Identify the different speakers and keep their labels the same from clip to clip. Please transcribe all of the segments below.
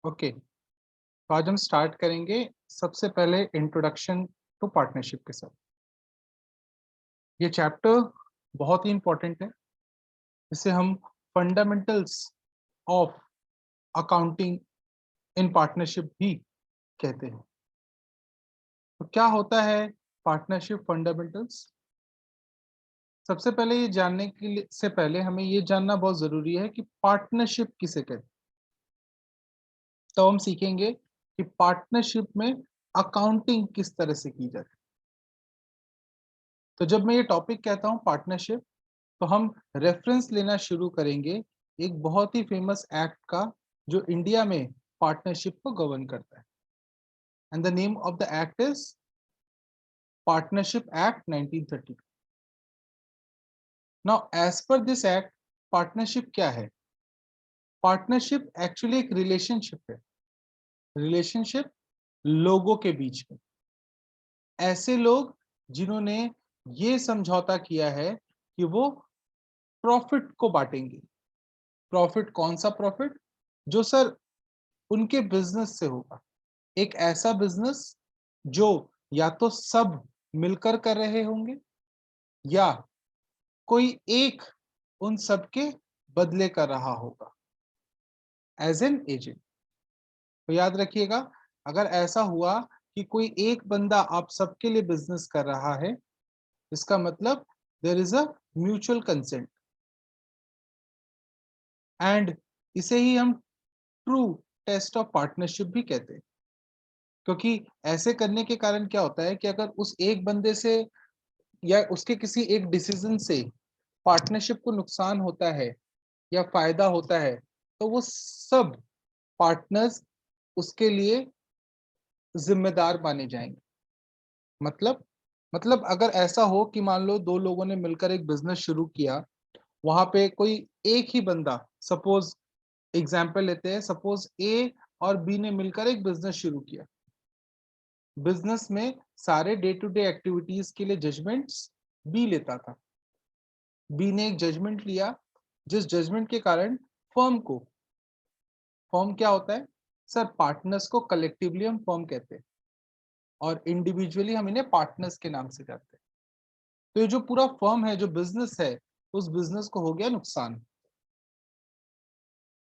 Speaker 1: Okay, तो आज हम स्टार्ट करेंगे सबसे पहले इंट्रोडक्शन टू पार्टनरशिप के साथ। ये चैप्टर बहुत ही इंपॉर्टेंट है। इसे हम fundamentals of accounting in partnership भी कहते हैं। तो क्या होता है पार्टनरशिप फंडामेंटल्स? सबसे पहले ये जानने के लिए से पहले हमें ये जानना बहुत जरूरी है कि पार्टनरशिप किसे कहते हैं। तो हम सीखेंगे कि पार्टनरशिप में अकाउंटिंग किस तरह से की जाती है। तो जब मैं ये टॉपिक कहता हूँ पार्टनरशिप, तो हम रेफरेंस लेना शुरू करेंगे एक बहुत ही फेमस एक्ट का जो इंडिया में पार्टनरशिप को गवर्न करता है। And the name of the act is partnership act 1932। Now as per this act, partnership क्या है? पार्टनरशिप एक्चुअली एक रिलेशनशिप है। रिलेशनशिप लोगों के बीच में, ऐसे लोग जिन्होंने ये समझौता किया है कि वो प्रॉफिट को बांटेंगे। प्रॉफिट कौन सा प्रॉफिट? जो सर उनके बिजनेस से होगा। एक ऐसा बिजनेस जो या तो सब मिलकर कर रहे होंगे या कोई एक उन सब के बदले कर रहा होगा एज एन एजेंट। तो याद रखिएगा, अगर ऐसा हुआ कि कोई एक बंदा आप सबके लिए बिजनेस कर रहा है, इसका मतलब there is a mutual consent. And इसे ही हम ट्रू टेस्ट ऑफ पार्टनरशिप भी कहते हैं। क्योंकि ऐसे करने के कारण क्या होता है कि अगर उस एक बंदे से या उसके किसी एक डिसीजन से पार्टनरशिप को नुकसान होता है या फायदा होता है, तो वो सब पार्टनर्स उसके लिए जिम्मेदार माने जाएंगे। मतलब मतलब अगर ऐसा हो कि मान लो दो लोगों ने मिलकर एक बिजनेस शुरू किया, वहां पे कोई एक ही बंदा, सपोज एग्जाम्पल लेते हैं, सपोज ए और बी ने मिलकर एक बिजनेस शुरू किया। बिजनेस में सारे डे टू डे एक्टिविटीज के लिए जजमेंट्स बी लेता था। बी ने एक जजमेंट लिया, जिस जजमेंट के कारण फर्म को, फर्म क्या होता है सर? पार्टनर्स को कलेक्टिवली हम फर्म कहते हैं और इंडिविजुअली हम इन्हें पार्टनर्स के नाम से जानते हैं। तो ये जो पूरा फर्म है, जो बिजनेस है, उस बिजनेस को हो गया नुकसान।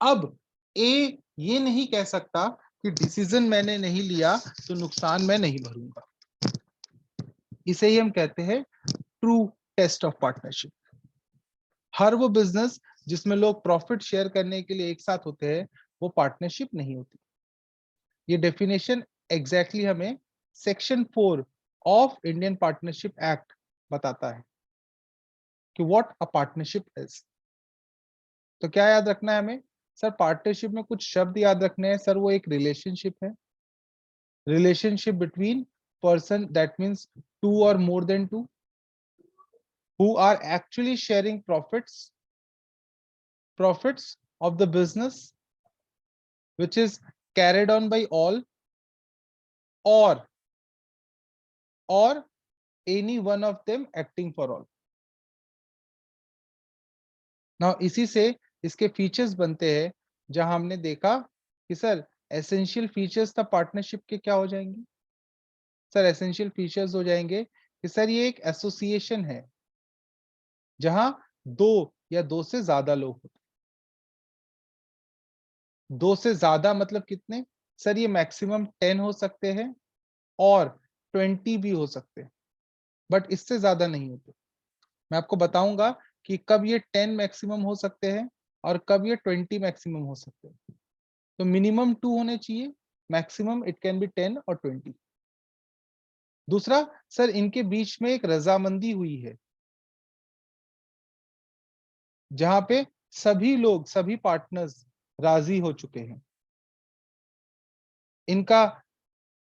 Speaker 1: अब ए ये नहीं कह सकता कि डिसीजन मैंने नहीं लिया तो नुकसान मैं नहीं भरूंगा। इसे ही हम कहते हैं ट्रू टेस्ट ऑफ पार्टनरशिप। हर वो बिजनेस जिसमें लोग प्रॉफिट शेयर करने के लिए एक साथ होते हैं, वो पार्टनरशिप नहीं होती। ये डेफिनेशन एग्जैक्टली हमें section 4 of Indian partnership act बताता है कि व्हाट अ पार्टनरशिप इज। तो क्या याद रखना है हमें? सर पार्टनरशिप में कुछ शब्द याद रखने हैं। सर वो एक रिलेशनशिप है, relationship between person, that means two or more than two, who are actually sharing profits of the business which is carried on by all, or or any one of them acting for all. Now इसी से इसके features बनते हैं, जहां हमने देखा कि sir essential features था पार्टनरशिप के क्या हो जाएंगे? सर एसेंशियल फीचर्स हो जाएंगे कि सर ये एक एसोसिएशन है जहां दो या दो से ज्यादा लोग होते हैं। दो से ज्यादा मतलब कितने? सर ये मैक्सिमम 10 हो सकते हैं और 20 भी हो सकते हैं, बट इससे ज्यादा नहीं होते। मैं आपको बताऊंगा कि कब ये 10 मैक्सिमम हो सकते हैं और कब ये 20 मैक्सिमम हो सकते हैं। तो मिनिमम 2 होने चाहिए, मैक्सिमम इट कैन बी 10 और 20। दूसरा, सर इनके बीच में एक रजामंदी हुई है जहां पे सभी लोग, सभी पार्टनर्स राजी हो चुके हैं। इनका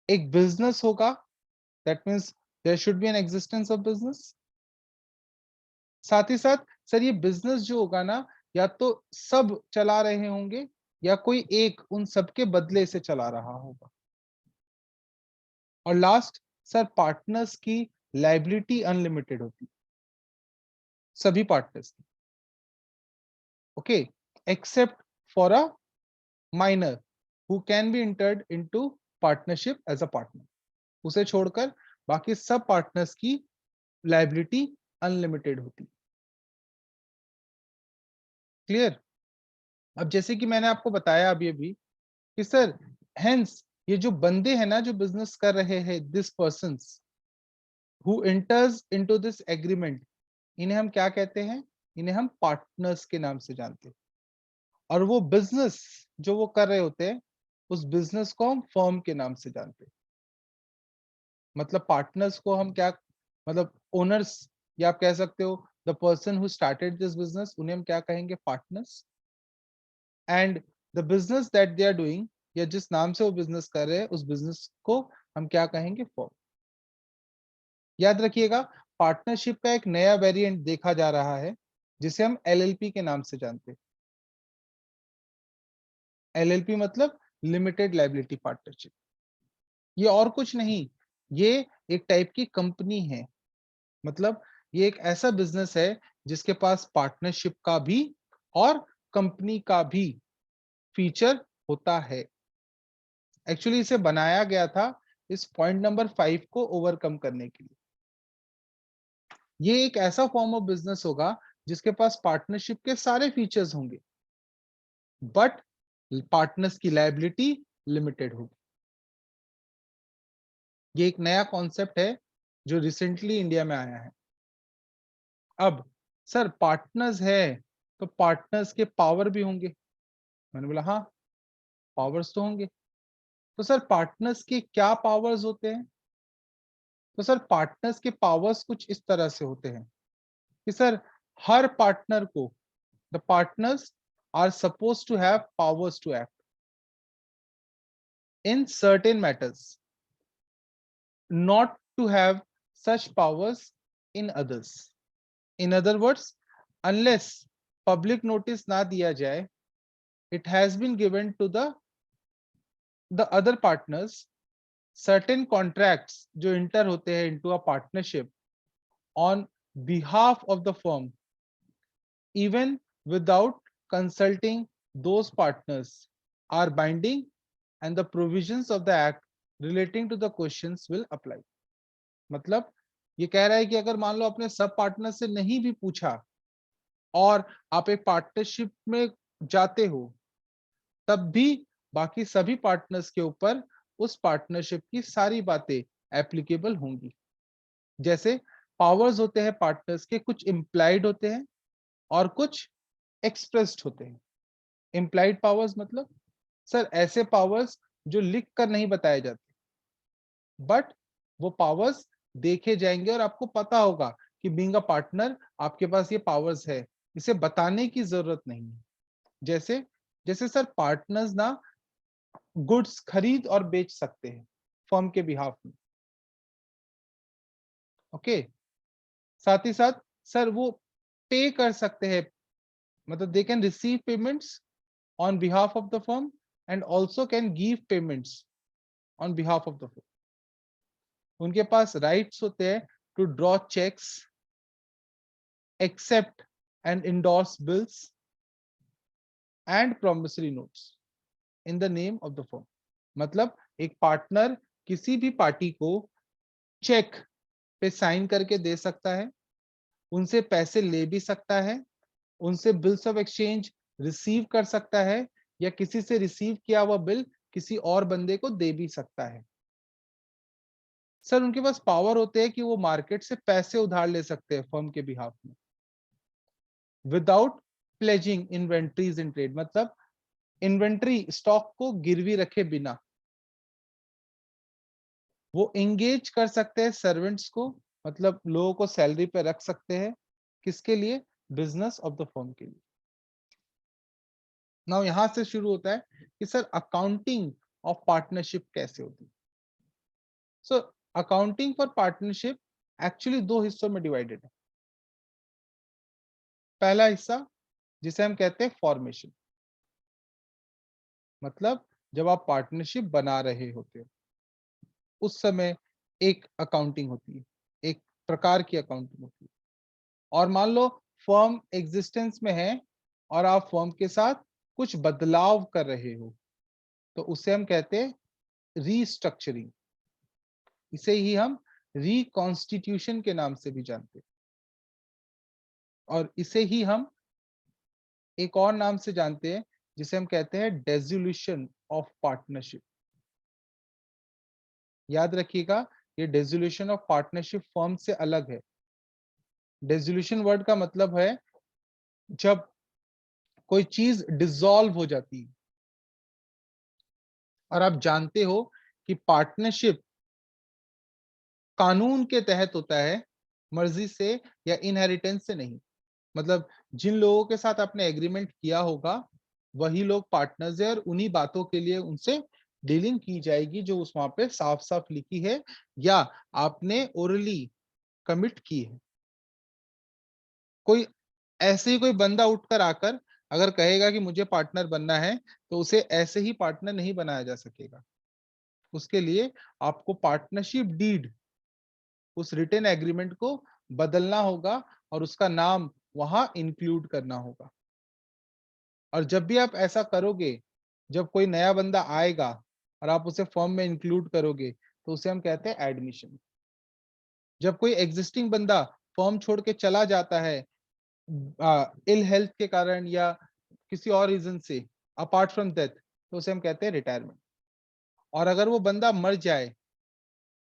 Speaker 1: एक बिजनेस होगा, that means there should be an existence of business. साथ ही साथ सर ये बिजनेस जो होगा ना, या तो सब चला रहे होंगे या कोई एक उन सबके बदले से चला रहा होगा। और लास्ट, सर पार्टनर्स की लाइबिलिटी अनलिमिटेड होती, सभी पार्टनर्स की, okay, except for a minor, who can be entered into partnership as a partner. उसे छोड़कर बाकी सब पार्टनर्स की लायबिलिटी अनलिमिटेड होती। क्लियर? अब जैसे कि मैंने आपको बताया अभी कि सर हेंस ये जो बंदे हैं ना जो बिजनेस कर रहे हैं, this persons who enters into this agreement, इन्हें हम क्या कहते हैं? इन्हें हम पार्टनर्स के नाम से जानते हैं। और वो बिजनेस जो वो कर रहे होते हैं, उस बिजनेस को हम फर्म के नाम से जानते हैं। मतलब पार्टनर्स को हम क्या, मतलब ओनर्स, या आप कह सकते हो the person who started this business, उन्हें हम क्या कहेंगे? Partners. And the business that they are doing, या जिस नाम से वो बिजनेस कर रहे हैं, उस बिजनेस को हम क्या कहेंगे? फर्म। याद रखिएगा, पार्टनरशिप का एक नया वेरिएंट देखा जा रहा है जिसे हम एलएलपी के नाम से जानते हैं। एलएलपी मतलब लिमिटेड लायबिलिटी पार्टनरशिप। ये और कुछ नहीं, ये एक टाइप की कंपनी है। मतलब ये एक ऐसा बिजनेस है जिसके पास पार्टनरशिप का भी और कंपनी का भी फीचर होता है। एक्चुअली इसे बनाया गया था इस पॉइंट नंबर 5 को ओवरकम करने के लिए। ये एक ऐसा फॉर्म ऑफ बिजनेस होगा जिसके पास पार्टनरशिप के सारे फीचर्स होंगे, बट पार्टनर्स की लायबिलिटी लिमिटेड होगी। ये एक नया कॉन्सेप्ट है जो रिसेंटली इंडिया में आया है। अब सर पार्टनर्स है तो पार्टनर्स के पावर भी होंगे। मैंने बोला हाँ, पावर्स तो होंगे। तो सर पार्टनर्स के क्या पावर्स होते हैं? तो सर पार्टनर्स के पावर्स कुछ इस तरह से होते हैं कि सर हर पार्टनर को, the partners are suppose to have powers to act in certain matters, not to have such powers in others. In other words, unless public notice ना दिया जाए, it has been given to the other partners certain contracts जो enter होते हैं into a partnership on behalf of the firm, even without consulting those partners, are binding, and the provisions of the act relating to the questions will apply. मतलब ये कह रहा है कि अगर मान लो अपने सब पार्टनर से नहीं भी पूछा और आप एक पार्टनरशिप में जाते हो, तब भी बाकी सभी पार्टनर्स के ऊपर उस पार्टनरशिप की सारी बातें एप्लीकेबल होंगी। जैसे पावर्स होते हैं पार्टनर्स के, कुछ इम्प्लाइड होते हैं और कुछ एक्सप्रेस्ड होते हैं। इम्प्लाइड पावर्स मतलब सर ऐसे पावर्स जो लिख कर नहीं बताए जाते, बट वो पावर्स देखे जाएंगे और आपको पता होगा कि बीइंग अ पार्टनर आपके पास ये पावर्स है, इसे बताने की जरूरत नहीं है। जैसे जैसे सर पार्टनर्स ना गुड्स खरीद और बेच सकते हैं फर्म के बिहाफ में। ओके, साथ ही साथ सर वो पे कर सकते हैं, मतलब they can receive payments on behalf of the firm and also can give payments on behalf of the firm. उनके पास राइट्स होते हैं to draw cheques, accept and endorse bills and promissory notes in the name of the firm। मतलब एक partner किसी भी party को check पे साइन करके दे सकता है, उनसे पैसे ले भी सकता है, उनसे बिल्स ऑफ एक्सचेंज रिसीव कर सकता है, या किसी से रिसीव किया हुआ बिल किसी और बंदे को दे भी सकता है। सर उनके पास पावर होते हैं कि वो मार्केट से पैसे उधार ले सकते हैं फर्म के बिहाफ में, without pledging inventories in trade. मतलब इन्वेंट्री स्टॉक को गिरवी रखे बिना वो एंगेज कर सकते हैं सर्वेंट्स को, मतलब लोगों को सैलरी पे रख सकते हैं। किसके लिए? बिजनेस ऑफ द फर्म के लिए। नाउ यहां से शुरू होता है कि सर अकाउंटिंग ऑफ पार्टनरशिप कैसे होती है। So accounting for partnership actually दो हिस्सों में डिवाइडेड है। पहला हिस्सा जिसे हम कहते हैं फॉर्मेशन, मतलब जब आप पार्टनरशिप बना रहे होते हो उस समय एक अकाउंटिंग होती है, एक प्रकार की अकाउंटिंग होती है। और मान लो फर्म एग्जिस्टेंस में है और आप फर्म के साथ कुछ बदलाव कर रहे हो, तो उसे हम कहते हैं रीस्ट्रक्चरिंग। इसे ही हम रिकॉन्स्टिट्यूशन के नाम से भी जानते हैं, और इसे ही हम एक और नाम से जानते हैं जिसे हम कहते हैं डेसोल्यूशन ऑफ पार्टनरशिप। याद रखिएगा, ये डेसोल्यूशन ऑफ पार्टनरशिप फर्म से अलग है। डेसोल्यूशन वर्ड का मतलब है जब कोई चीज डिसॉल्व हो जाती है। और आप जानते हो कि पार्टनरशिप कानून के तहत होता है, मर्जी से या इनहेरिटेंस से नहीं। मतलब जिन लोगों के साथ आपने एग्रीमेंट किया होगा वही लोग पार्टनर्स है, और उन्हीं बातों के लिए उनसे डीलिंग की जाएगी जो उस वहां पे साफ साफ लिखी है या आपने ओरली कमिट की है। कोई ऐसे ही कोई बंदा उठकर आकर अगर कहेगा कि मुझे पार्टनर बनना है, तो उसे ऐसे ही पार्टनर नहीं बनाया जा सकेगा। उसके लिए आपको पार्टनरशिप डीड, उस रिटन एग्रीमेंट को बदलना होगा और उसका नाम वहां इंक्लूड करना होगा। और जब भी आप ऐसा करोगे, जब कोई नया बंदा आएगा और आप उसे फॉर्म में इंक्लूड करोगे, तो उसे हम कहते हैं एडमिशन। जब कोई एग्जिस्टिंग बंदा फॉर्म छोड़ के चला जाता है इल हेल्थ के कारण या किसी और रीजन से, अपार्ट फ्रॉम डेथ, तो उसे हम कहते हैं रिटायरमेंट। और अगर वो बंदा मर जाए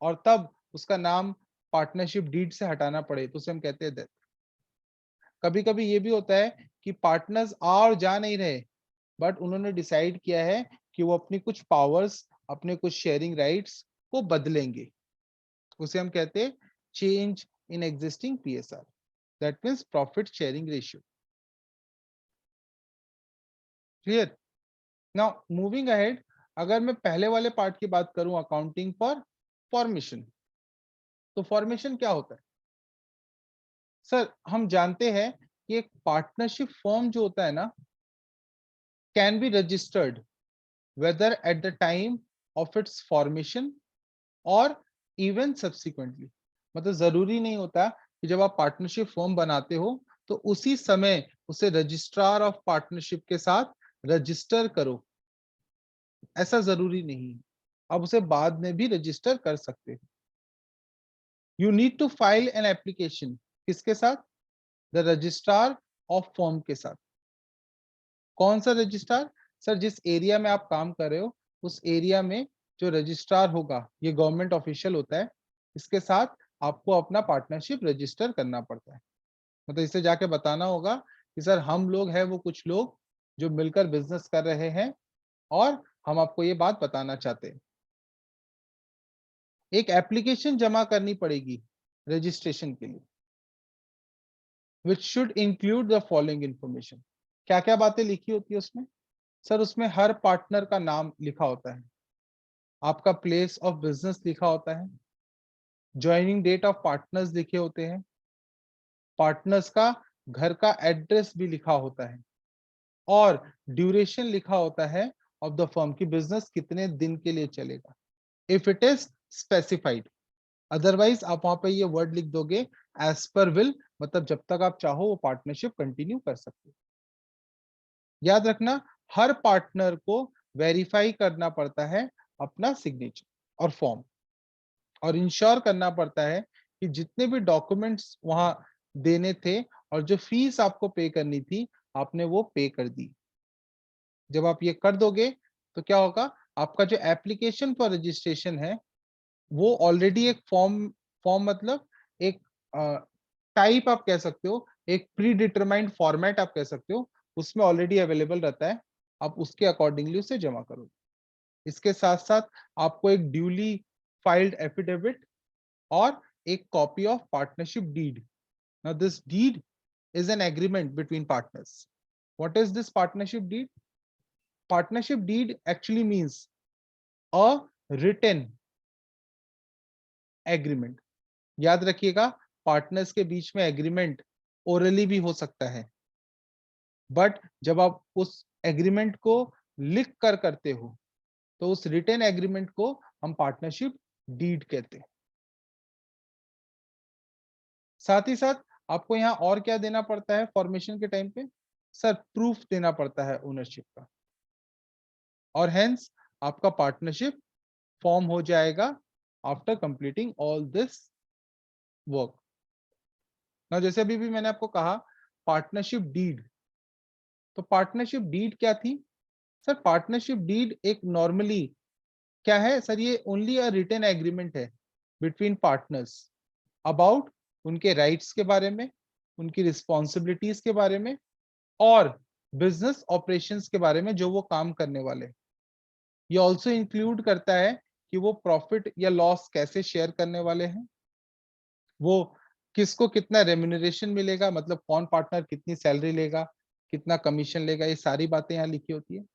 Speaker 1: और तब उसका नाम पार्टनरशिप डीड से हटाना पड़े, तो उसे हम कहते हैं डेथ। कभी कभी ये भी होता है कि पार्टनर्स आ और जा नहीं रहे, बट उन्होंने डिसाइड किया है कि वो अपनी कुछ पावर्स, अपने कुछ शेयरिंग राइट्स को बदलेंगे। उसे हम कहते हैं change in existing PSR, that means profit sharing ratio. Clear? Now moving ahead, अगर मैं पहले वाले पार्ट की बात करूं, अकाउंटिंग फॉर फॉर्मेशन, तो फॉर्मेशन क्या होता है? सर हम जानते हैं कि एक पार्टनरशिप फॉर्म जो होता है ना, can be registered whether at the time of its formation or even subsequently। मतलब जरूरी नहीं होता कि जब आप पार्टनरशिप फॉर्म बनाते हो तो उसी समय उसे रजिस्ट्रार ऑफ पार्टनरशिप के साथ रजिस्टर करो, ऐसा जरूरी नहीं है। आप उसे बाद में भी रजिस्टर कर सकते हो। You need to file an application, किसके साथ? द रजिस्ट्रार ऑफ फॉर्म के साथ। कौन सा रजिस्ट्रार? सर जिस एरिया में आप काम कर रहे हो उस एरिया में जो रजिस्ट्रार होगा, ये गवर्नमेंट ऑफिशियल होता है, इसके साथ आपको अपना पार्टनरशिप रजिस्टर करना पड़ता है। मतलब इसे जाके बताना होगा कि सर हम लोग हैं वो कुछ लोग जो मिलकर बिजनेस कर रहे हैं और हम आपको ये बात बताना चाहते हैं। एक एप्लीकेशन जमा करनी पड़ेगी रजिस्ट्रेशन के लिए, which should include the following information. क्या क्या बातें लिखी होती है उसमें? सर उसमें हर पार्टनर का नाम लिखा होता है, आपका प्लेस ऑफ बिजनेस लिखा होता है, ज्वाइनिंग डेट ऑफ पार्टनर्स लिखे होते हैं, पार्टनर्स का घर का एड्रेस भी लिखा होता है, और ड्यूरेशन लिखा होता है ऑफ द फर्म की बिजनेस कितने दिन के लिए चलेगा, if it is specified. Otherwise आप वहां पे ये वर्ड लिख दोगे एज पर विल, मतलब जब तक आप चाहो वो पार्टनरशिप कंटिन्यू कर सकते हो। याद रखना, हर पार्टनर को वेरीफाई करना पड़ता है अपना सिग्नेचर और फॉर्म, और इंश्योर करना पड़ता है कि जितने भी डॉक्यूमेंट्स वहां देने थे और जो फीस आपको पे करनी थी आपने वो पे कर दी। जब आप ये कर दोगे तो क्या होगा, आपका जो एप्लीकेशन फॉर रजिस्ट्रेशन है वो ऑलरेडी एक फॉर्म, फॉर्म मतलब एक टाइप आप कह सकते हो, एक प्री डिटरमाइंड फॉर्मेट आप कह सकते हो, उसमें ऑलरेडी अवेलेबल रहता है। आप उसके अकॉर्डिंगली उसे जमा करो। इसके साथ साथ आपको एक ड्यूली फाइल्ड एफिडेविट और एक copy of partnership deed. Now this deed is an agreement between partners. What is this partnership deed? Partnership deed actually means a written agreement. याद रखिएगा, पार्टनर्स के बीच में एग्रीमेंट ओरली भी हो सकता है, बट जब आप उस एग्रीमेंट को लिख कर करते हो तो उस रिटन एग्रीमेंट को हम पार्टनरशिप डीड कहते हैं। साथ ही साथ आपको यहाँ और क्या देना पड़ता है फॉर्मेशन के टाइम पे? सर प्रूफ देना पड़ता है ओनरशिप का, और हेंस आपका पार्टनरशिप फॉर्म हो जाएगा after completing all this work. ना जैसे अभी भी मैंने आपको कहा पार्टनरशिप डीड, तो पार्टनरशिप डीड क्या थी सर? पार्टनरशिप डीड एक नॉर्मली क्या है सर? ये ओनली अ रिटन एग्रीमेंट है बिटवीन पार्टनर्स अबाउट उनके राइट्स के बारे में, उनकी रिस्पॉन्सिबिलिटीज के बारे में और बिजनेस ऑपरेशंस के बारे में जो वो काम करने वाले। ये ऑल्सो इंक्लूड करता है कि वो प्रॉफिट या लॉस कैसे शेयर करने वाले हैं, वो किसको कितना रेम्यूनरेशन मिलेगा, मतलब कौन पार्टनर कितनी सैलरी लेगा, कितना कमीशन लेगा, ये सारी बातें यहाँ लिखी होती है।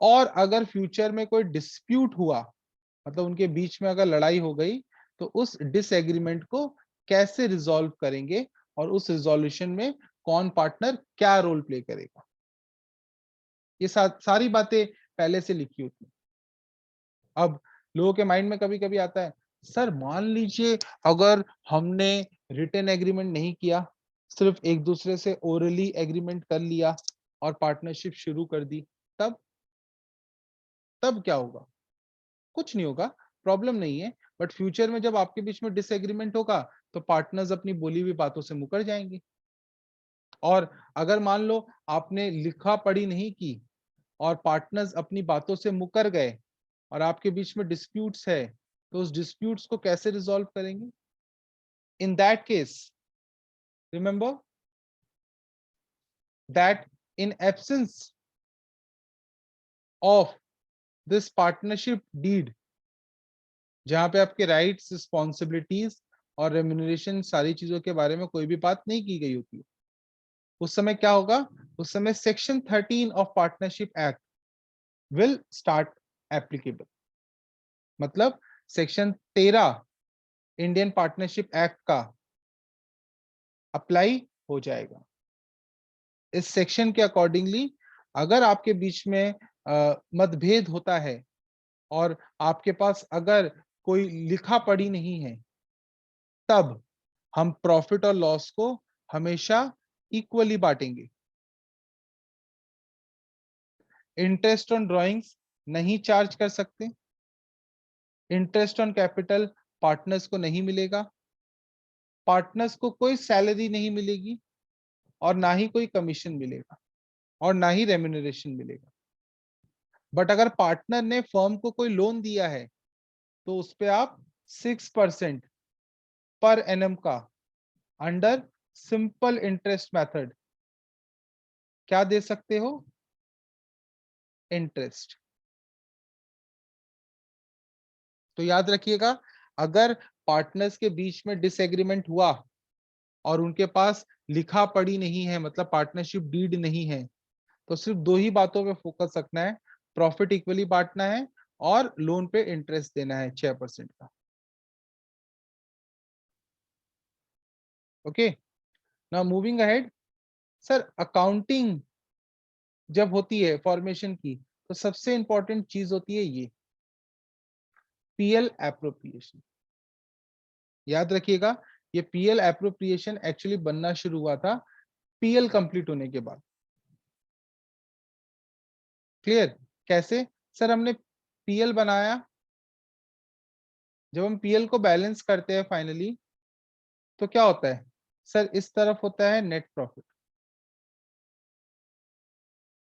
Speaker 1: और अगर फ्यूचर में कोई डिस्प्यूट हुआ, मतलब उनके बीच में अगर लड़ाई हो गई, तो उस डिसएग्रीमेंट को कैसे रिजॉल्व करेंगे और उस रिजोल्यूशन में कौन पार्टनर क्या रोल प्ले करेगा, ये सारी बातें पहले से लिखी होती है। अब लोगों के माइंड में कभी कभी आता है, सर मान लीजिए अगर हमने रिटन एग्रीमेंट नहीं किया, सिर्फ एक दूसरे से ओरली एग्रीमेंट कर लिया और पार्टनरशिप शुरू कर दी, तब तब क्या होगा? कुछ नहीं होगा, प्रॉब्लम नहीं है। बट फ्यूचर में जब आपके बीच में डिसएग्रीमेंट होगा, तो पार्टनर्स अपनी बोली हुई बातों से मुकर जाएंगे। और अगर मान लो आपने लिखा पढ़ी नहीं की और पार्टनर्स अपनी बातों से मुकर गए और आपके बीच में डिस्प्यूट्स है, तो उस डिस्प्यूट्स को कैसे रिजॉल्व करेंगे? In that case remember that in absence of this partnership deed, जहां पे आपके राइट्स, रिस्पॉन्सिबिलिटीज और रेम्यूनरेशन सारी चीजों के बारे में कोई भी बात नहीं की गई होती, उस समय क्या होगा? उस समय section 13 of partnership act will start applicable. मतलब सेक्शन 13 इंडियन पार्टनरशिप एक्ट का अप्लाई हो जाएगा। इस सेक्शन के अकॉर्डिंगली अगर आपके बीच में मतभेद होता है और आपके पास अगर कोई लिखा पढ़ी नहीं है, तब हम प्रॉफिट और लॉस को हमेशा इक्वली बांटेंगे। इंटरेस्ट ऑन ड्रॉइंग्स नहीं चार्ज कर सकते, इंटरेस्ट ऑन कैपिटल पार्टनर्स को नहीं मिलेगा, पार्टनर्स को कोई सैलरी नहीं मिलेगी और ना ही कोई कमीशन मिलेगा और ना ही रेम्यूनरेशन मिलेगा। बट अगर पार्टनर ने फर्म को कोई लोन दिया है, तो उस पे आप 6% पर एनम का अंडर सिंपल इंटरेस्ट मेथड क्या दे सकते हो? इंटरेस्ट। तो याद रखिएगा, अगर पार्टनर्स के बीच में डिसएग्रीमेंट हुआ और उनके पास लिखा पढ़ी नहीं है, मतलब पार्टनरशिप डीड नहीं है, तो सिर्फ दो ही बातों पे फोकस रखना है, प्रॉफिट इक्वली बांटना है और लोन पे इंटरेस्ट देना है 6% का। Okay, now moving ahead. Sir accounting जब होती है फॉर्मेशन की, तो सबसे इंपॉर्टेंट चीज होती है ये पीएल एप्रोप्रिएशन। याद रखिएगा, ये पीएल एप्रोप्रिएशन एक्चुअली बनना शुरू हुआ था पीएल कंप्लीट होने के बाद। क्लियर? कैसे? सर हमने पीएल बनाया, जब हम पीएल को बैलेंस करते हैं फाइनली, तो क्या होता है सर? इस तरफ होता है नेट प्रॉफिट।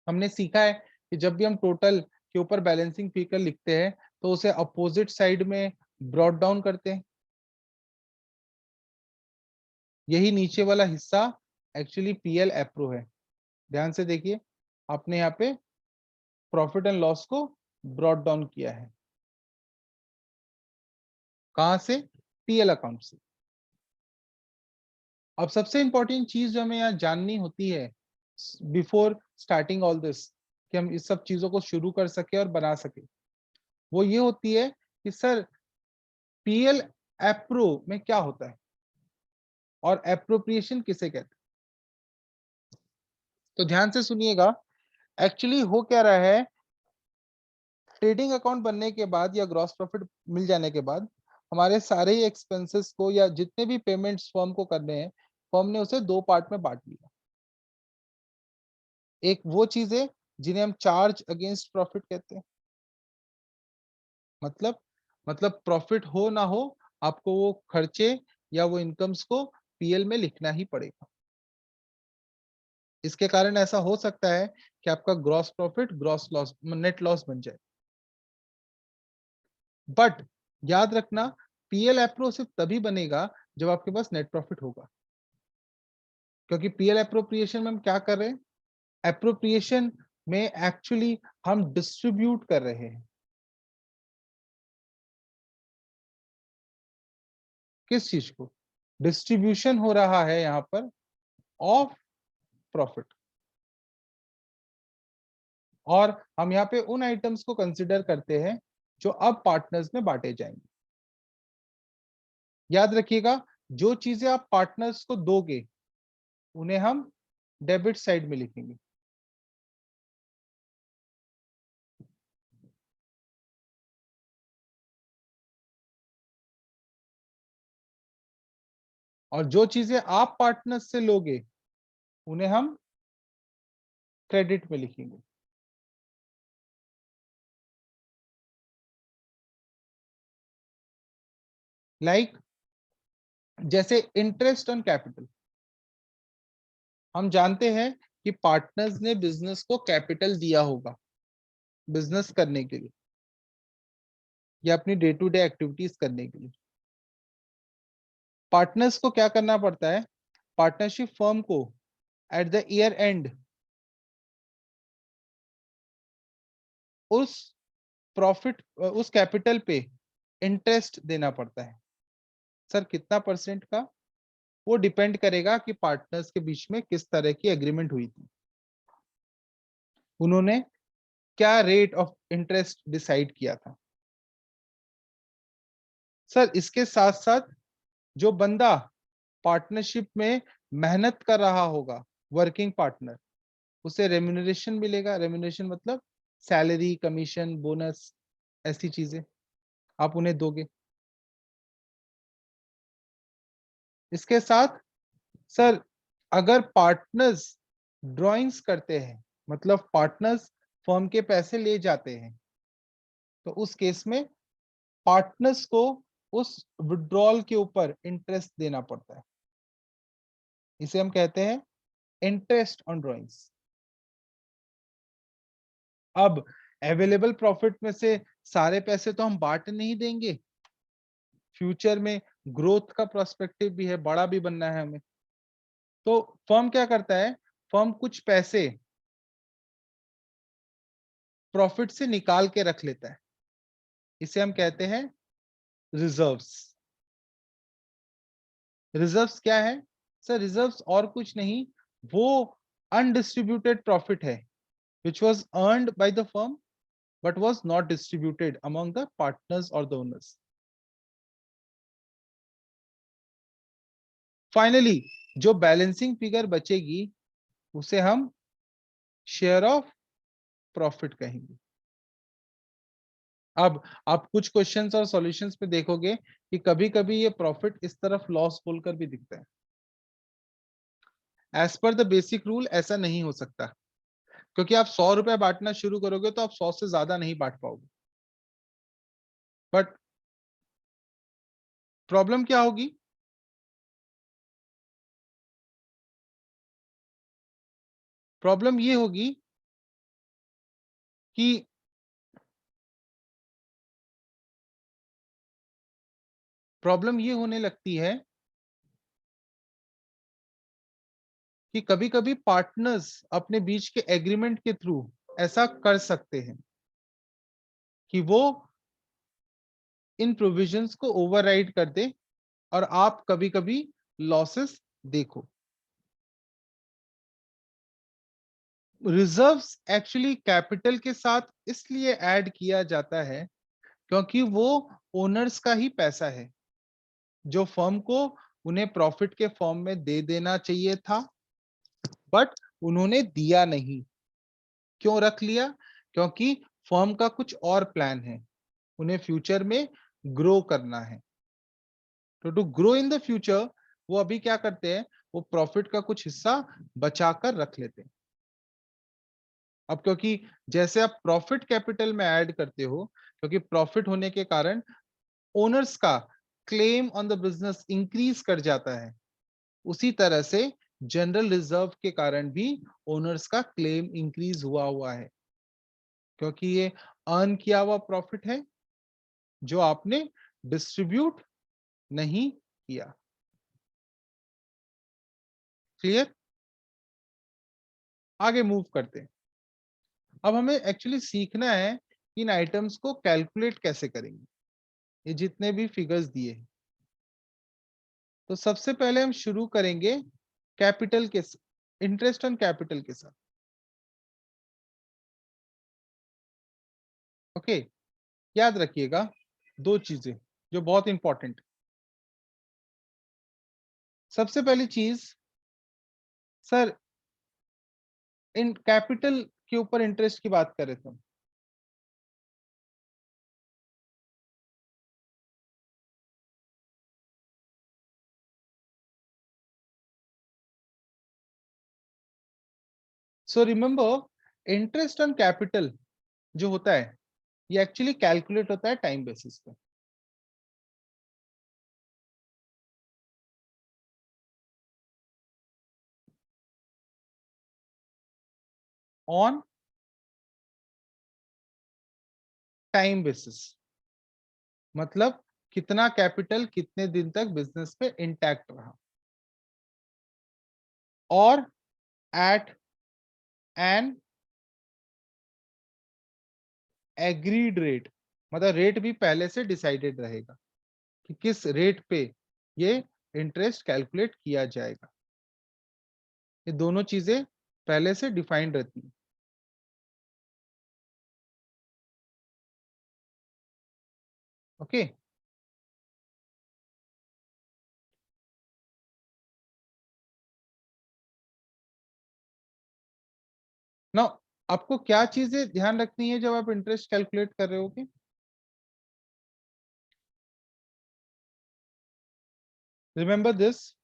Speaker 1: हमने सीखा है कि जब भी हम टोटल के ऊपर बैलेंसिंग फिगर लिखते हैं, तो उसे अपोजिट साइड में ब्रॉट डाउन करते हैं। यही नीचे वाला हिस्सा एक्चुअली पीएल एप्रो है। ध्यान से देखिए, आपने यहाँ पे प्रॉफिट एंड लॉस को ब्रॉट डाउन किया है। कहां से? पीएल अकाउंट से। अब सबसे इंपॉर्टेंट चीज जो हमें यहाँ जाननी होती है बिफोर स्टार्टिंग ऑल दिस, कि हम इस सब चीजों को शुरू कर सके और बना सके, वो ये होती है कि सर पीएल एप्रो में क्या होता है और एप्रोप्रिएशन किसे कहते हैं। तो ध्यान से सुनिएगा, एक्चुअली हो क्या रहा है, ट्रेडिंग अकाउंट बनने के बाद या ग्रॉस प्रॉफिट मिल जाने के बाद हमारे सारे ही एक्सपेंसेस को या जितने भी पेमेंट्स फर्म को करने हैं, फर्म ने उसे दो पार्ट में बांट लिया। एक वो चीजें जिन्हें हम चार्ज अगेंस्ट प्रॉफिट कहते हैं, मतलब मतलब प्रॉफिट हो ना हो, आपको वो खर्चे या वो इनकम्स को पीएल में लिखना ही पड़ेगा। इसके कारण ऐसा हो सकता है कि आपका gross profit gross loss net loss बन जाए। बट याद रखना, पीएल अप्रो सिर्फ तभी बनेगा जब आपके पास नेट प्रॉफिट होगा। क्योंकि पीएल अप्रोप्रिएशन में हम क्या कर रहे हैं? अप्रोप्रिएशन में एक्चुअली हम डिस्ट्रीब्यूट कर रहे हैं। किस चीज को? डिस्ट्रीब्यूशन हो रहा है यहाँ पर ऑफ प्रॉफिट। और हम यहाँ पे उन आइटम्स को कंसिडर करते हैं जो अब पार्टनर्स में बांटे जाएंगे। याद रखिएगा, जो चीजें आप पार्टनर्स को दोगे उन्हें हम डेबिट साइड में लिखेंगे। और जो चीजें आप पार्टनर्स से लोगे उन्हें हम क्रेडिट में लिखेंगे। लाइक जैसे इंटरेस्ट ऑन कैपिटल, हम जानते हैं कि पार्टनर्स ने बिजनेस को कैपिटल दिया होगा बिजनेस करने के लिए या अपनी डे टू डे एक्टिविटीज करने के लिए। पार्टनर्स को क्या करना पड़ता है? पार्टनरशिप फर्म को एट द ईयर एंड उस प्रॉफिट उस कैपिटल पे इंटरेस्ट देना पड़ता है। सर कितना परसेंट का? वो डिपेंड करेगा कि पार्टनर्स के बीच में किस तरह की एग्रीमेंट हुई थी, उन्होंने क्या रेट ऑफ इंटरेस्ट डिसाइड किया था। सर इसके साथ साथ जो बंदा पार्टनरशिप में मेहनत कर रहा होगा, वर्किंग पार्टनर, उसे रेम्यूनरेशन मिलेगा। रेम्यूनरेशन मतलब सैलरी, कमीशन, बोनस, ऐसी चीजें आप उन्हें दोगे। इसके साथ सर अगर पार्टनर्स ड्राइंग्स करते हैं, मतलब पार्टनर्स फर्म के पैसे ले जाते हैं, तो उस केस में पार्टनर्स को उस विड्रॉल के ऊपर इंटरेस्ट देना पड़ता है। इसे हम कहते हैं इंटरेस्ट ऑन ड्राइंग्स। अब अवेलेबल प्रॉफिट में से सारे पैसे तो हम बांट नहीं देंगे, फ्यूचर में ग्रोथ का प्रोस्पेक्टिव भी है, बड़ा भी बनना है हमें। तो फर्म क्या करता है? फर्म कुछ पैसे प्रॉफिट से निकाल के रख लेता है, इसे हम कहते हैं रिजर्व्स। रिजर्व्स क्या है? सर रिजर्व्स और कुछ नहीं, वो अनडिस्ट्रीब्यूटेड प्रॉफिट है which was earned by the firm but was not distributed among the partners or the owners. Finally जो बैलेंसिंग फिगर बचेगी उसे हम शेयर ऑफ प्रॉफिट कहेंगे। अब आप कुछ क्वेश्चंस और सॉल्यूशंस पे देखोगे कि कभी कभी ये प्रॉफिट इस तरफ लॉस बोलकर भी दिखता है। As per the basic rule ऐसा नहीं हो सकता, क्योंकि आप 100 रुपए बांटना शुरू करोगे तो आप 100 से ज्यादा नहीं बांट पाओगे। बट प्रॉब्लम क्या होगी? प्रॉब्लम ये होगी कि प्रॉब्लम ये होने लगती है कि कभी कभी पार्टनर्स अपने बीच के एग्रीमेंट के थ्रू ऐसा कर सकते हैं कि वो इन प्रोविजंस को ओवरराइड कर दे और आप कभी कभी लॉसेस देखो। रिजर्व्स एक्चुअली कैपिटल के साथ इसलिए ऐड किया जाता है क्योंकि वो ओनर्स का ही पैसा है जो फर्म को उन्हें प्रॉफिट के फॉर्म में दे देना चाहिए था, बट उन्होंने दिया नहीं। क्यों रख लिया? क्योंकि फर्म का कुछ और प्लान है, उन्हें फ्यूचर में ग्रो करना है। तो to grow in the future वो अभी क्या करते हैं? वो प्रॉफिट का कुछ हिस्सा बचा कर रख लेते हैं। अब क्योंकि जैसे आप प्रॉफिट कैपिटल में ऐड करते हो, क्योंकि प्रॉफिट होने के कारण ओनर्स का claim on the business increase कर जाता है, उसी तरह से जनरल रिजर्व के कारण भी ओनर्स का क्लेम इंक्रीज हुआ है, क्योंकि ये अर्न किया हुआ प्रॉफिट है जो आपने डिस्ट्रीब्यूट नहीं किया। क्लियर? आगे मूव करते हैं। अब हमें एक्चुअली सीखना है इन आइटम्स को कैलकुलेट कैसे करेंगे, ये जितने भी फिगर्स दिए हैं। तो सबसे पहले हम शुरू करेंगे कैपिटल के, इंटरेस्ट ऑन कैपिटल के साथ। ओके, याद रखिएगा दो चीजें जो बहुत इंपॉर्टेंट। सबसे पहली चीज, सर इन कैपिटल के ऊपर इंटरेस्ट की बात कर रहे थे हम। So remember, interest on capital जो होता है ये एक्चुअली कैलकुलेट होता है टाइम बेसिस पे। ऑन टाइम बेसिस मतलब कितना कैपिटल कितने दिन तक बिजनेस पे इंटैक्ट रहा, और एट एन एग्रीड रेट, मतलब रेट भी पहले से डिसाइडेड रहेगा कि किस रेट पे ये इंटरेस्ट कैलकुलेट किया जाएगा। ये दोनों चीजें पहले से डिफाइंड रहती है। ओके, नाउ आपको क्या चीजें ध्यान रखनी है जब आप इंटरेस्ट कैलकुलेट कर रहे हो? Remember this,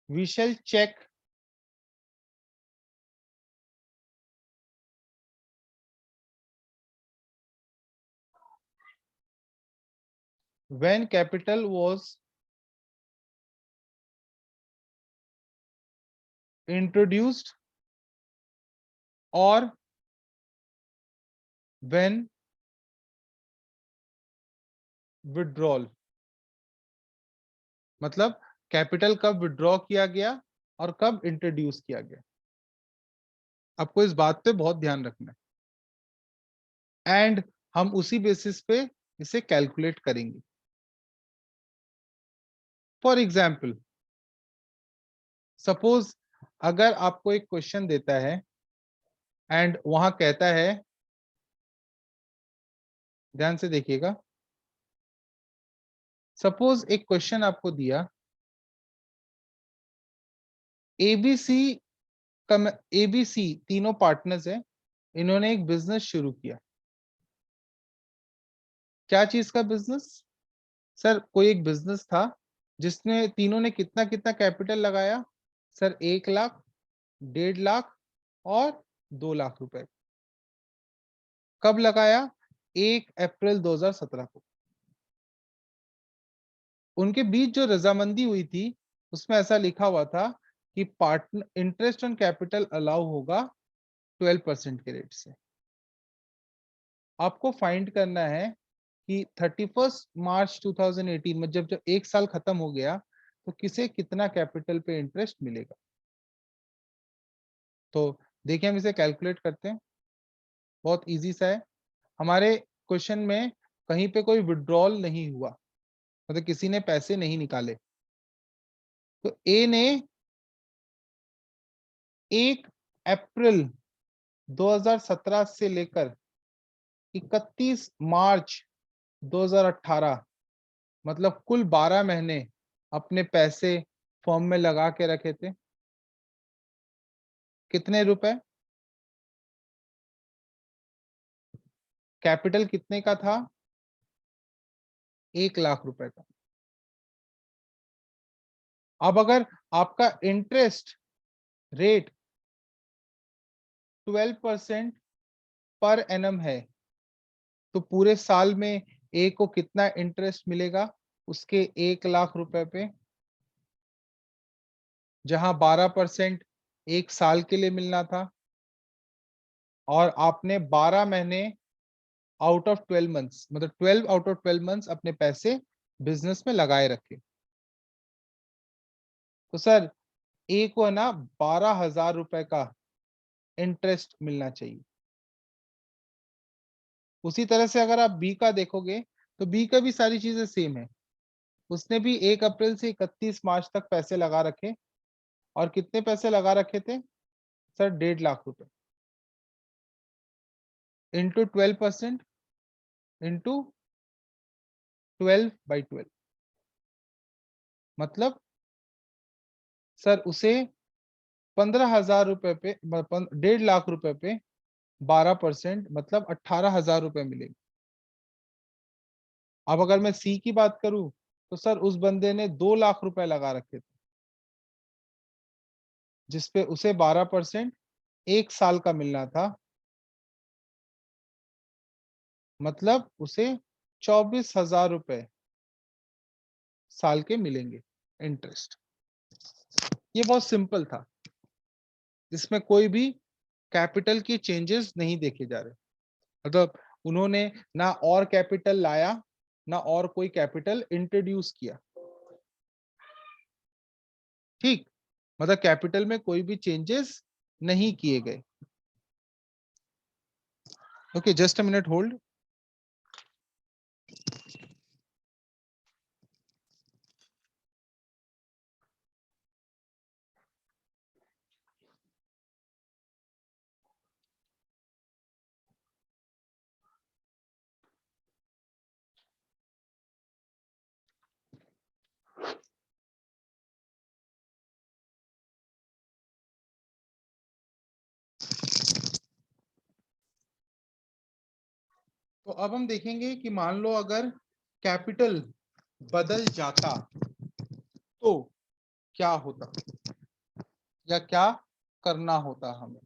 Speaker 1: we shall check when capital was introduced or when withdrawal, मतलब कैपिटल कब विड्रॉ किया गया और कब इंट्रोड्यूस किया गया। आपको इस बात पे बहुत ध्यान रखना है, एंड हम उसी बेसिस पे इसे कैलकुलेट करेंगे। फॉर एग्जाम्पल, सपोज अगर आपको एक क्वेश्चन देता है एंड वहां कहता है, ध्यान से देखिएगा, सपोज एक क्वेश्चन आपको दिया, एबीसी एबीसी तीनों पार्टनर्स हैं, इन्होंने एक बिजनेस शुरू किया। क्या चीज का बिजनेस? सर कोई एक बिजनेस था जिसने तीनों ने कितना कितना कैपिटल लगाया? सर 1 लाख, 1.5 लाख और 2 लाख रुपए। कब लगाया? 1 अप्रैल 2017 को। उनके बीच जो रजामंदी हुई थी उसमें ऐसा लिखा हुआ था कि partner interest on capital allow होगा 12% के रेट से। आपको फाइंड करना है कि 31 मार्च 2018 में जब जब एक साल खत्म हो गया तो किसे कितना कैपिटल पे इंटरेस्ट मिलेगा। तो देखिए हम इसे कैलकुलेट करते हैं, बहुत इजी सा है। हमारे क्वेश्चन में कहीं पे कोई विड्रॉल नहीं हुआ, मतलब किसी ने पैसे नहीं निकाले। तो ए ने 1 अप्रैल 2017 से लेकर 31 मार्च 2018, मतलब कुल 12 महीने अपने पैसे फॉर्म में लगा के रखे थे। कितने रुपए? कैपिटल कितने का था? 1,00,000 रुपए का। अब अगर आपका इंटरेस्ट रेट 12% पर एनम है, तो पूरे साल में ए को कितना इंटरेस्ट मिलेगा उसके 1,00,000 रुपए पे, जहां 12% एक साल के लिए मिलना था, और आपने 12 महीने आउट ऑफ 12 मंथ्स, मतलब 12 आउट ऑफ 12 मंथ्स अपने पैसे बिजनेस में लगाए रखे। तो सर ए को है ना 12,000 रुपए का इंटरेस्ट मिलना चाहिए। उसी तरह से अगर आप बी का देखोगे तो बी का भी सारी चीजें सेम है। उसने भी 1 अप्रैल से 31 मार्च तक पैसे लगा रखे, और कितने पैसे लगा रखे थे सर? 1,50,000 रुपए इंटू 12% इंटू 12/12, मतलब सर उसे 15,000 रुपए पे 1,50,000 रुपए पे 12% मतलब 18,000 रुपए मिलेंगे। अब अगर मैं सी की बात करूं तो सर उस बंदे ने 2,00,000 रुपए लगा रखे थे, जिसपे उसे 12% एक साल का मिलना था, मतलब उसे 24,000 रुपए साल के मिलेंगे इंटरेस्ट। ये बहुत सिंपल था, इसमें कोई भी कैपिटल की चेंजेस नहीं देखे जा रहे। मतलब उन्होंने ना और कैपिटल लाया, ना और कोई कैपिटल इंट्रोड्यूस किया। ठीक, मतलब कैपिटल में कोई भी चेंजेस नहीं किए गए। Okay, just a minute hold. तो अब हम देखेंगे कि मान लो अगर कैपिटल बदल जाता तो क्या होता, या क्या करना होता हमें।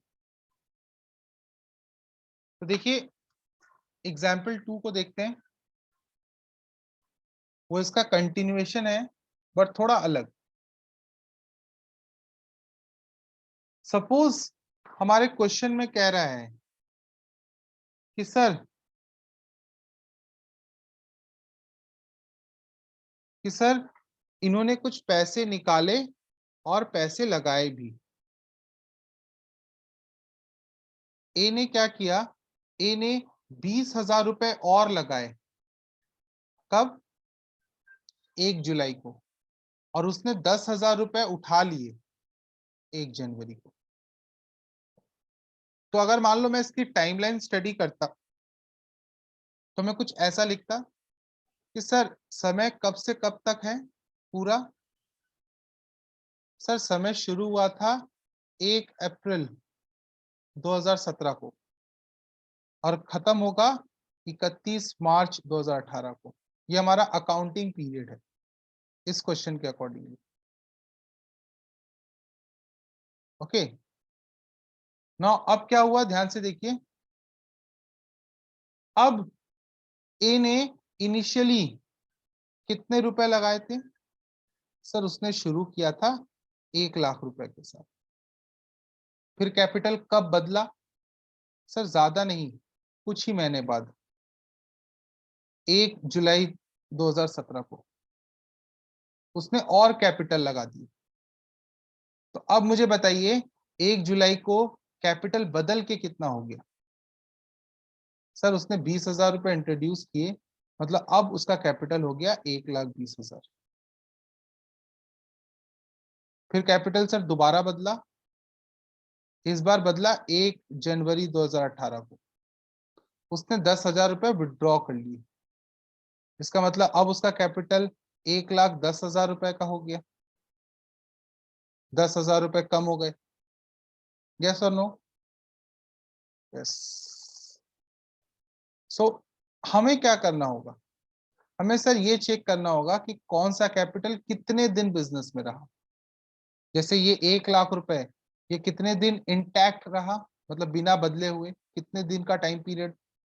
Speaker 1: तो देखिए एग्जाम्पल 2 को देखते हैं। वो इसका कंटिन्यूएशन है बट थोड़ा अलग। सपोज हमारे क्वेश्चन में कह रहा है कि सर इन्होंने कुछ पैसे निकाले और पैसे लगाए भी। ए ने क्या किया? ए ने 20,000 रुपए और लगाए। कब? 1 जुलाई को। और उसने 10,000 रुपए उठा लिए 1 जनवरी को। तो अगर मान लो मैं इसकी टाइमलाइन स्टडी करता तो मैं कुछ ऐसा लिखता कि सर समय कब से कब तक है पूरा? सर समय शुरू हुआ था 1 अप्रैल 2017 को, और खत्म होगा 31 मार्च 2018 को। ये हमारा अकाउंटिंग पीरियड है इस क्वेश्चन के अकॉर्डिंगली। ओके, नाउ अब क्या हुआ ध्यान से देखिए। अब ए ने इनिशियली कितने रुपए लगाए थे? सर उसने शुरू किया था 1,00,000 रुपए के साथ। फिर कैपिटल कब बदला? सर ज्यादा नहीं, कुछ ही महीने बाद, 1 जुलाई 2017 को उसने और कैपिटल लगा दी। तो अब मुझे बताइए 1 जुलाई को कैपिटल बदल के कितना हो गया? सर उसने 20,000 रुपए इंट्रोड्यूस किए, मतलब अब उसका कैपिटल हो गया 1,20,000। फिर कैपिटल सर दोबारा बदला, इस बार बदला 1 जनवरी 2018 को। उसने 10,000 रुपए विड्रॉ कर लिए। इसका मतलब अब उसका कैपिटल 1,10,000 रुपए का हो गया। 10,000 रुपए कम हो गए। यस और नो? यस। सो हमें क्या करना होगा, हमें सर ये चेक करना होगा कि कौन सा कैपिटल कितने दिन बिजनेस में रहा। जैसे ये 1 लाख रुपए, ये कितने दिन इंटैक्ट रहा, मतलब बिना बदले हुए, कितने दिन का टाइम पीरियड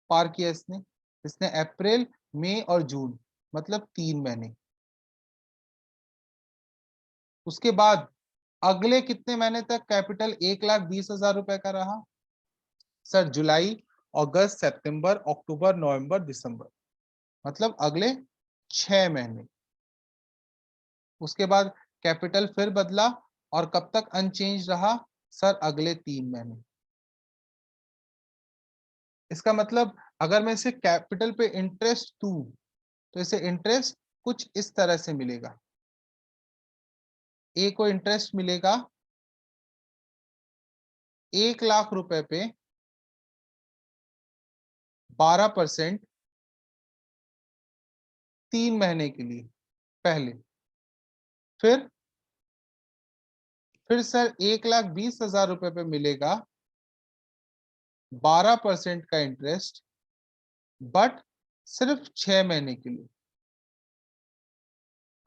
Speaker 1: पार किया इसने, इसने अप्रैल, मई और जून, मतलब 3 महीने। उसके बाद अगले कितने महीने तक कैपिटल 1,20,000 रुपए का रहा, सर जुलाई, अगस्त, सितंबर, अक्टूबर, नवंबर, दिसंबर, मतलब अगले 6 महीने। उसके बाद कैपिटल फिर बदला और कब तक अनचेंज रहा, सर अगले 3 महीने। इसका मतलब अगर मैं इसे कैपिटल पे इंटरेस्ट दूं तो इसे इंटरेस्ट कुछ इस तरह से मिलेगा। ए को इंटरेस्ट मिलेगा 1 लाख रुपए पे 12% 3 महीने के लिए पहले। फिर सर 1,20,000 रुपए पे मिलेगा 12% का इंटरेस्ट, बट सिर्फ 6 महीने के लिए।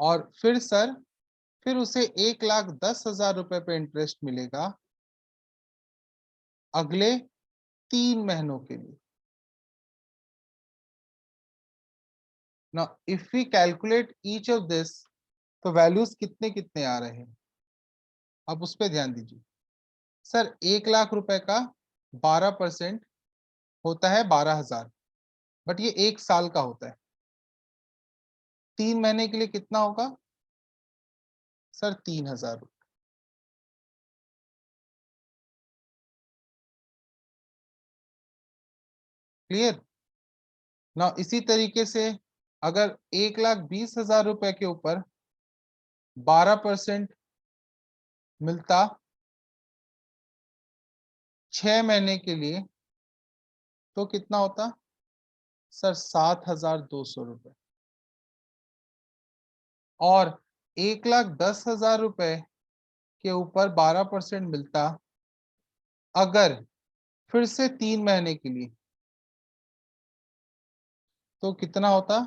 Speaker 1: और फिर सर फिर उसे 1,10,000 रुपए पे इंटरेस्ट मिलेगा अगले 3 महीनों के लिए। Now if we calculate each of this, तो वैल्यूज कितने कितने आ रहे हैं, अब उस पर ध्यान दीजिए। सर 1 लाख रुपए का 12% होता है 12,000, बट ये 1 साल का होता है। 3 महीने के लिए कितना होगा, सर 3,000। क्लियर ना। इसी तरीके से अगर 1,20,000 रुपए के ऊपर 12% मिलता 6 महीने के लिए, तो कितना होता, सर 7,200 रुपए। और 1,10,000 रुपए के ऊपर 12% मिलता अगर फिर से 3 महीने के लिए, तो कितना होता,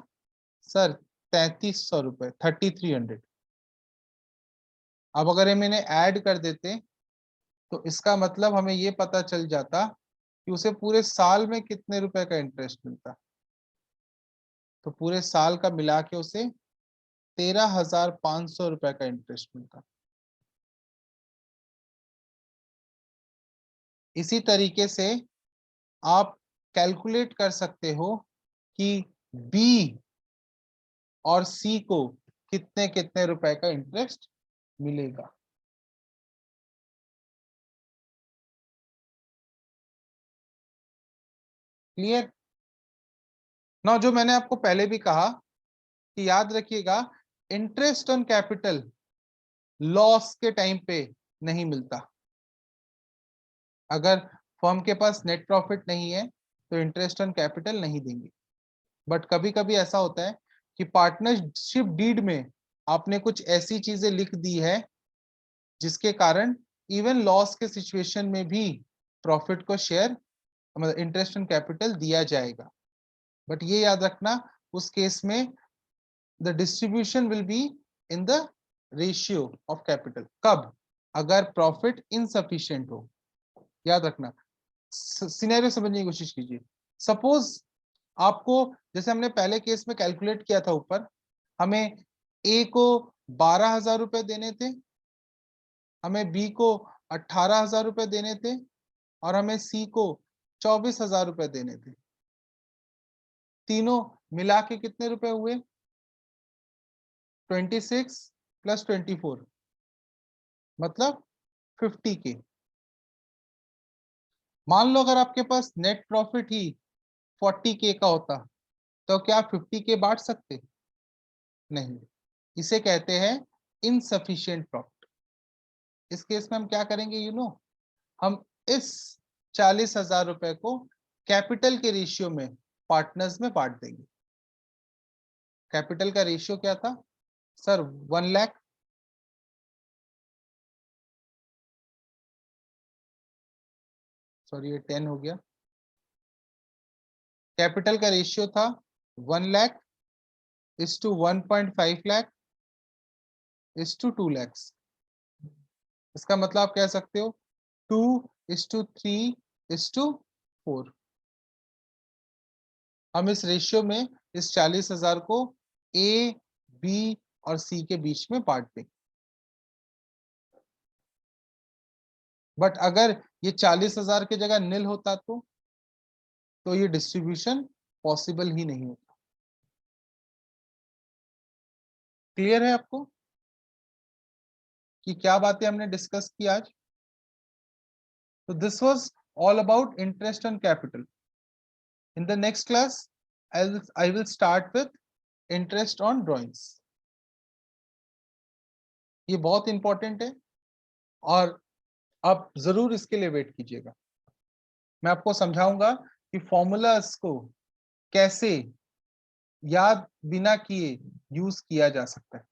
Speaker 1: सर 3,300 रुपए, 3,300। अब अगर हम इन्हें ऐड कर देते तो इसका मतलब हमें ये पता चल जाता कि उसे पूरे साल में कितने रुपए का इंटरेस्ट मिलता। तो पूरे साल का मिला के उसे 13,500 रुपए का इंटरेस्ट मिलता। इसी तरीके से आप कैलकुलेट कर सकते हो कि बी और सी को कितने कितने रुपए का इंटरेस्ट मिलेगा। क्लियर ना। जो मैंने आपको पहले भी कहा कि याद रखिएगा, इंटरेस्ट ऑन कैपिटल लॉस के टाइम पे नहीं मिलता। अगर फर्म के पास नेट प्रॉफिट नहीं है तो इंटरेस्ट ऑन कैपिटल नहीं देंगे। बट कभी कभी ऐसा होता है कि पार्टनरशिप डीड में आपने कुछ ऐसी चीजें लिख दी है जिसके कारण इवन लॉस के सिचुएशन में भी प्रॉफिट को शेयर, मतलब इंटरेस्ट ऑन कैपिटल दिया जाएगा। बट ये याद रखना, उस केस में the distribution will be in the ratio of capital. कब, अगर प्रॉफिट इनसफिशिएंट हो। याद रखना, सिनेरियो समझने की कोशिश कीजिए। सपोज आपको, जैसे हमने पहले केस में कैलकुलेट किया था ऊपर, हमें ए को 12,000 रुपए देने थे, हमें बी को 18,000 रुपए देने थे, और हमें सी को 24,000 रुपए देने थे। तीनों मिला के कितने रुपए हुए, 26 प्लस 24, मतलब 50K। मान लो अगर आपके पास नेट प्रॉफिट ही 40K का होता, तो क्या 50K बांट सकते, नहीं। इसे कहते हैं इनसफिशिएंट प्रॉफिट। इस केस में हम क्या करेंगे, हम इस 40,000 रुपए को कैपिटल के रेशियो में पार्टनर्स में बांट देंगे। कैपिटल का रेशियो क्या था, सर 1 लाख, सॉरी ये 10 हो गया, कैपिटल का रेशियो था 1 lakh is to 1.5 lakh is to 2 lakh. इसका मतलब आप कह सकते हो 2:3:4। हम इस रेशियो में इस 40,000 को ए, बी और सी के बीच में बांट देंगे। बट अगर ये 40,000 की जगह नील होता तो ये डिस्ट्रीब्यूशन पॉसिबल ही नहीं होता। क्लियर है आपको कि क्या बातें हमने डिस्कस की आज? तो this was all about interest on capital. In the next class I will start with interest on drawings। ये बहुत इंपॉर्टेंट है और आप जरूर इसके लिए वेट कीजिएगा। मैं आपको समझाऊंगा कि फॉर्मूलास को कैसे याद बिना किए यूज किया जा सकता है।